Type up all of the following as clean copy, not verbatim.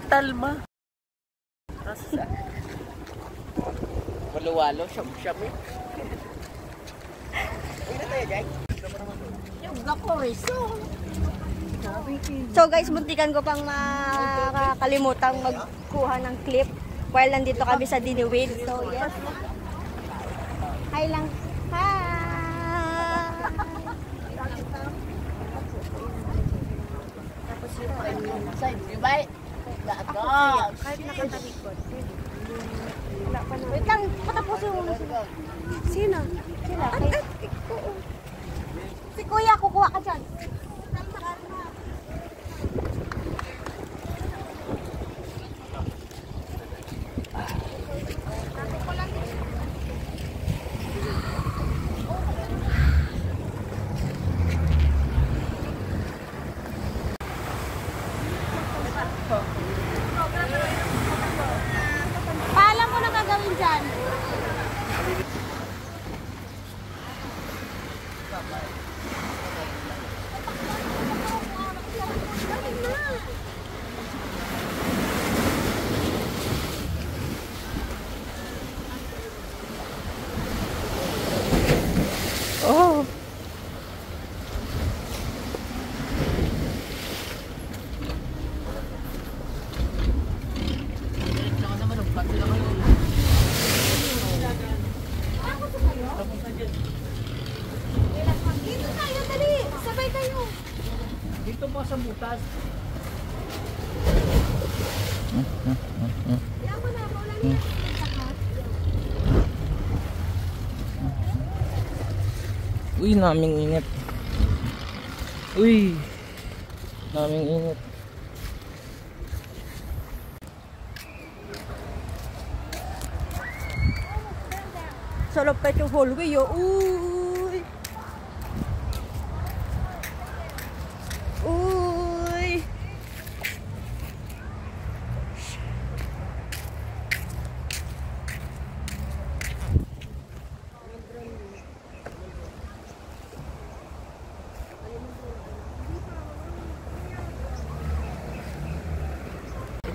Talma. Rasa. Walo-walo, siyam-siyam eh. So guys, muntikan ko pang makakalimutang magkuha ng clip while nandito kami sa Diniwid. So yes. Hi lang. Hi! Tapos yung side, bye! Kahit nakatalikod. Wait lang, patapos yung sino? Sila? Si Kuya, kukuha ka dyan. Paalam mo na gagawin dyan. Oh. Dito tayo, dali. Sabay tayo. Dito po sa butas. Yan mo na, maulan niya. Uy, naming init. Uy, naming init. Sa lupet yung hallway, oh. Uy! Uy!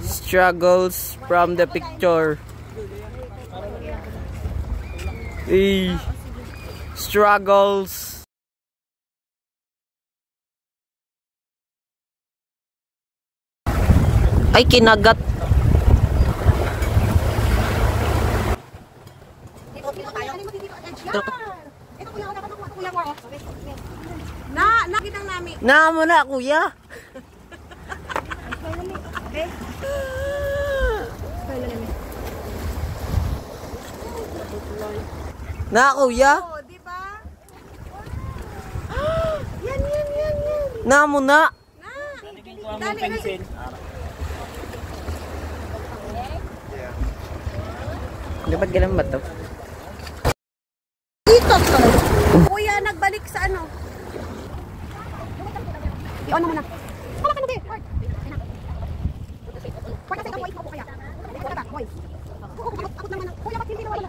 Struggles from the picture. Struggles. Ay, kinagat. Nakitang namin. Na mo na, kuya. Na, kuya. Oh, di ba? Yan. Na mo na. Dali. Dapat ganun ba to? Dito to. Kuya, nagbalik sa ano? I-on mo na. Wala ka na, be. Port kasi ikaw, boy. Kuya. Wala ka, boy. Akot naman. Kuya, ba't hindi na wala?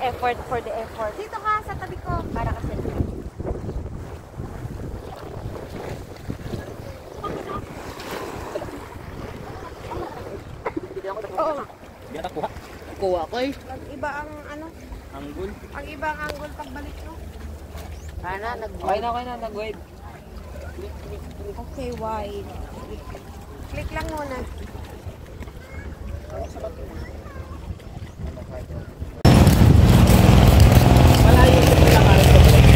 Effort for the effort. Dito ka sa tabi ko. Para kasi. Oo. Biya kuha. Kuha ko eh. Iba ang ano? Anggol. Ang iba ang angle pagbalik mo. Sana nag-wide. Nag-wide. Okay, wide. Click lang muna.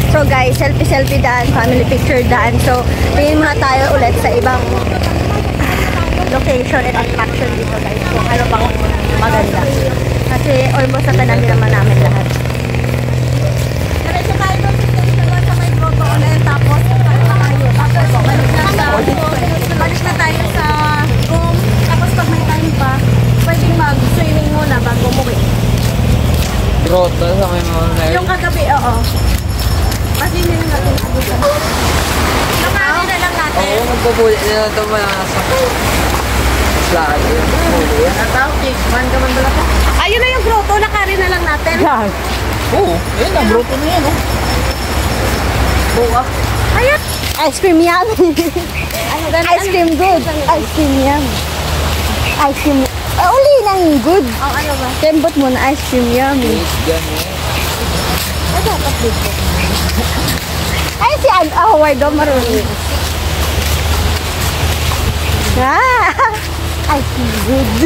So guys, selfie daan, family picture daan. So, tingin muna tayo ulit sa ibang location and attraction dito guys. Kung ano pang maganda. Kasi almost natanami naman namin lahat. Diretso tayo doon sa station sa may grotto ulit. Tapos, balik na tayo sa room. Tapos pag may time pa, pwedeng mag-swimming muna bago umuwi. Grotto sa may mga Yung kagabi, oo. Kasi hindi na natin abutan. Nakakali na lang natin. Oo, magpupulit na ito mga sa slaan. Man ka man bala pa. Ayun na yung grotto, nakari na lang natin. Yan. Oo, yun ang grotto na yan. Buka. Ayun. Ice cream yummy. Ano ganun? Ice cream good. Ice cream yummy. Ice cream. Uli nang good. Ang ano ba? Kembot mo na ice cream yummy. Ay, dapat dito. Ay, si Howard o marunong. Ah! Ice cream good.